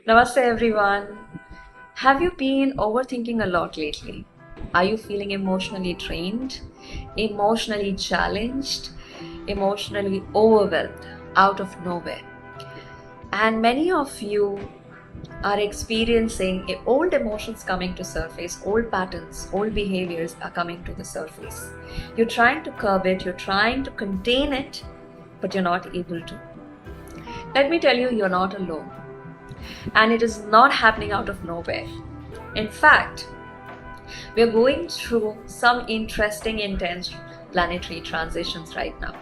Namaste everyone. Have you been overthinking a lot lately? Are you feeling emotionally drained, emotionally challenged, emotionally overwhelmed out of nowhere? And many of you are experiencing old emotions coming to surface, old patterns, old behaviors are coming to the surface. You're trying to curb it, you're trying to contain it, but you're not able to. Let me tell you, you're not alone. And it is not happening out of nowhere. In fact, we are going through some interesting, intense planetary transitions right now.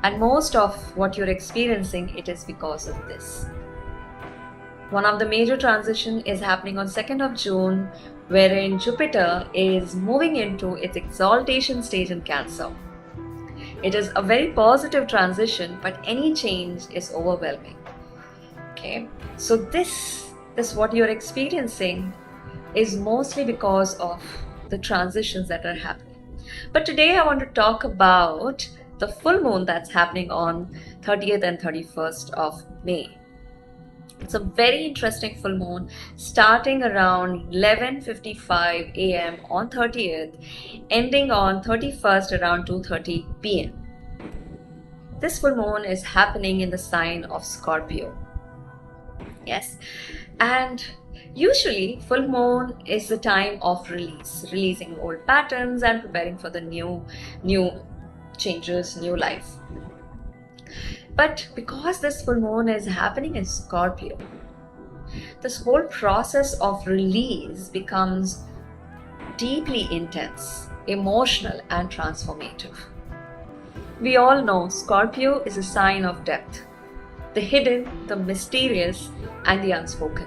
And most of what you're experiencing, it is because of this. One of the major transition is happening on 2nd of June, wherein Jupiter is moving into its exaltation stage in Cancer. It is a very positive transition, but any change is overwhelming. Okay, so this what you're experiencing is mostly because of the transitions that are happening. But today I want to talk about the full moon that's happening on 30th and 31st of May. It's a very interesting full moon starting around 11:55 a.m. on 30th, ending on 31st around 2:30 p.m. This full moon is happening in the sign of Scorpio. Yes, and usually full moon is the time of releasing old patterns and preparing for the new changes, new life. But because this full moon is happening in Scorpio, this whole process of release becomes deeply intense, emotional, and transformative. We all know Scorpio is a sign of depth, the hidden, the mysterious, and the unspoken.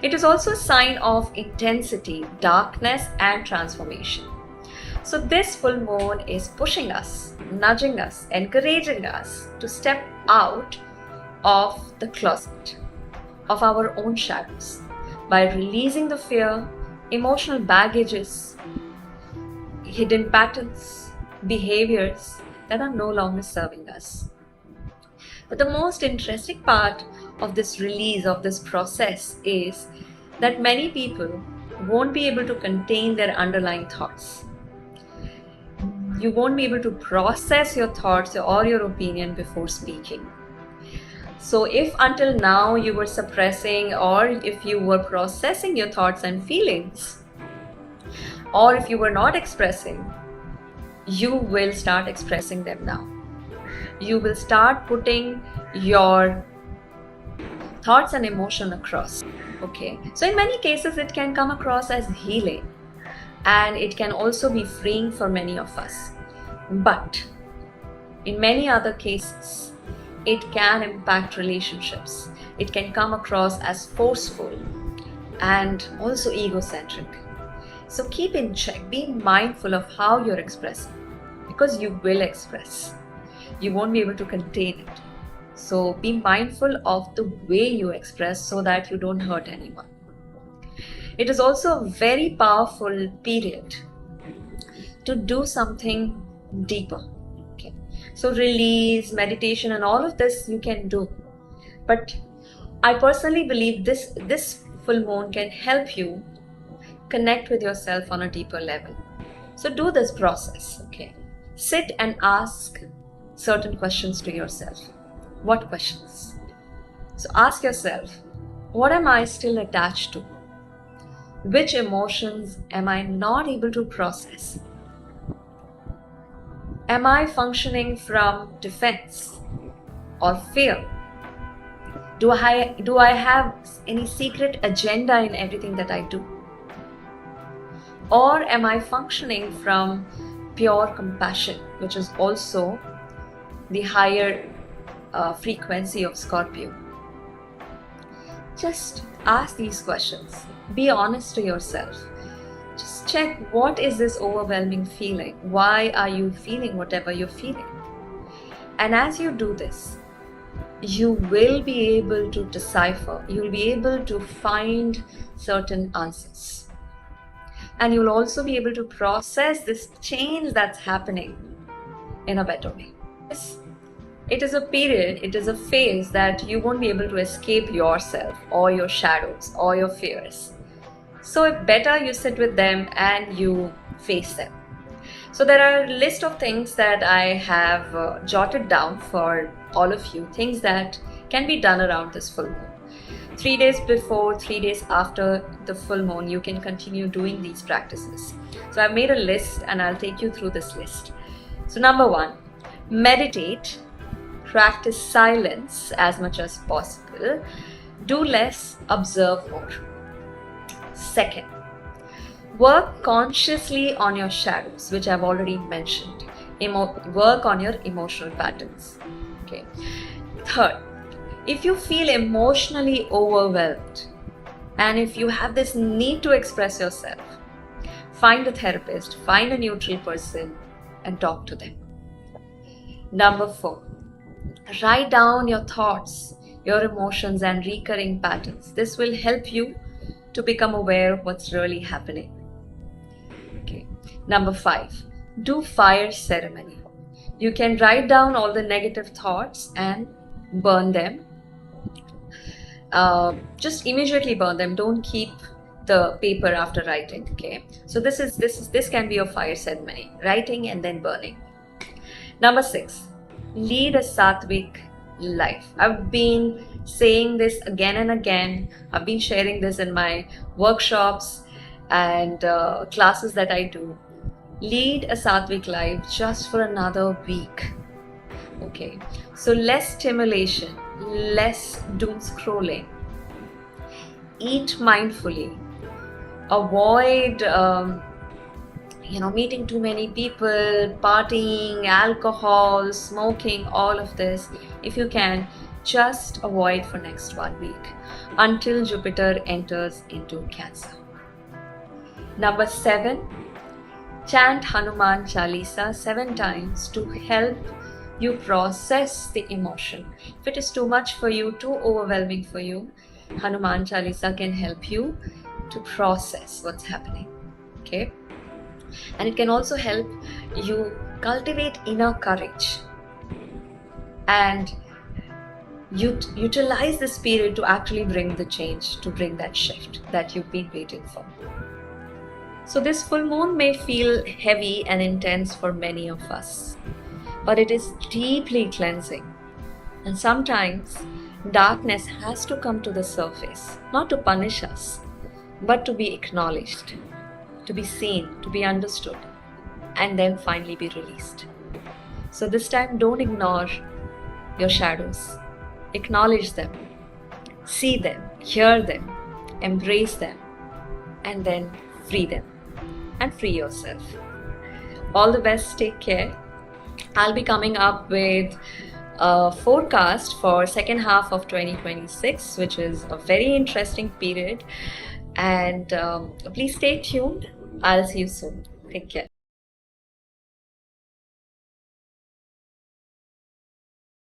It is also a sign of intensity, darkness, and transformation. So, this full moon is pushing us, nudging us, encouraging us to step out of the closet, of our own shadows, by releasing the fear, emotional baggages, hidden patterns, behaviors that are no longer serving us. But the most interesting part of this release, of this process, is that many people won't be able to contain their underlying thoughts. You won't be able to process your thoughts or your opinion before speaking. So, if until now you were suppressing, or if you were processing your thoughts and feelings, or if you were not expressing, you will start expressing them now. You will start putting your thoughts and emotion across. Okay, so in many cases it can come across as healing, and it can also be freeing for many of us. But in many other cases, it can impact relationships. It can come across as forceful and also egocentric. So keep in check, be mindful of how you're expressing, because you will express. You won't be able to contain it. So be mindful of the way you express so that you don't hurt anyone. It is also a very powerful period to do something deeper. Okay. So release, meditation, and all of this you can do. But I personally believe this full moon can help you connect with yourself on a deeper level. So do this process. Okay. Sit and ask certain questions to yourself. What questions? So ask yourself, what am I still attached to? Which emotions am I not able to process? Am I functioning from defense or fear? Do I have any secret agenda in everything that I do? Or am I functioning from pure compassion, which is also the higher frequency of Scorpio? Just ask these questions. Be honest to yourself. Just check, what is this overwhelming feeling? Why are you feeling whatever you're feeling? And as you do this, you will be able to decipher, you'll be able to find certain answers. And you'll also be able to process this change that's happening in a better way. Yes. It is a period, it is a phase that you won't be able to escape yourself or your shadows or your fears. So better you sit with them and you face them. So there are a list of things that I have jotted down for all of you, things that can be done around this full moon. 3 days before, 3 days after the full moon, you can continue doing these practices. So I've made a list and I'll take you through this list. So number 1, meditate, practice silence as much as possible, do less, observe more. Second, work consciously on your shadows, which I've already mentioned. Work on your emotional patterns. Okay. Third, if you feel emotionally overwhelmed and if you have this need to express yourself, find a therapist, find a neutral person and talk to them. Number 4, write down your thoughts, your emotions and recurring patterns. This will help you to become aware of what's really happening. Okay. Number 5, do fire ceremony. You can write down all the negative thoughts and burn them. Just immediately burn them. Don't keep the paper after writing. Okay. So this can be a fire ceremony, writing and then burning. Number 6, lead a sattvic life. I've been saying this again and again. I've been sharing this in my workshops and classes that I do. Lead a sattvic life just for another week. Okay, so less stimulation, less doom scrolling, eat mindfully, avoid meeting too many people, partying, alcohol, smoking, all of this. If you can, just avoid for next 1 week until Jupiter enters into Cancer. Number 7, chant Hanuman Chalisa 7 times to help you process the emotion. If it is too much for you, too overwhelming for you, Hanuman Chalisa can help you to process what's happening. Okay? And it can also help you cultivate inner courage and utilize this period to actually bring the change, to bring that shift that you've been waiting for. So this full moon may feel heavy and intense for many of us, but it is deeply cleansing. And sometimes darkness has to come to the surface, not to punish us, but to be acknowledged, to be seen, to be understood, and then finally be released. So this time, don't ignore your shadows. Acknowledge them, see them, hear them, embrace them, and then free them and free yourself. All the best, take care. I'll be coming up with a forecast for second half of 2026, which is a very interesting period. And please stay tuned. I'll see you soon. Take care.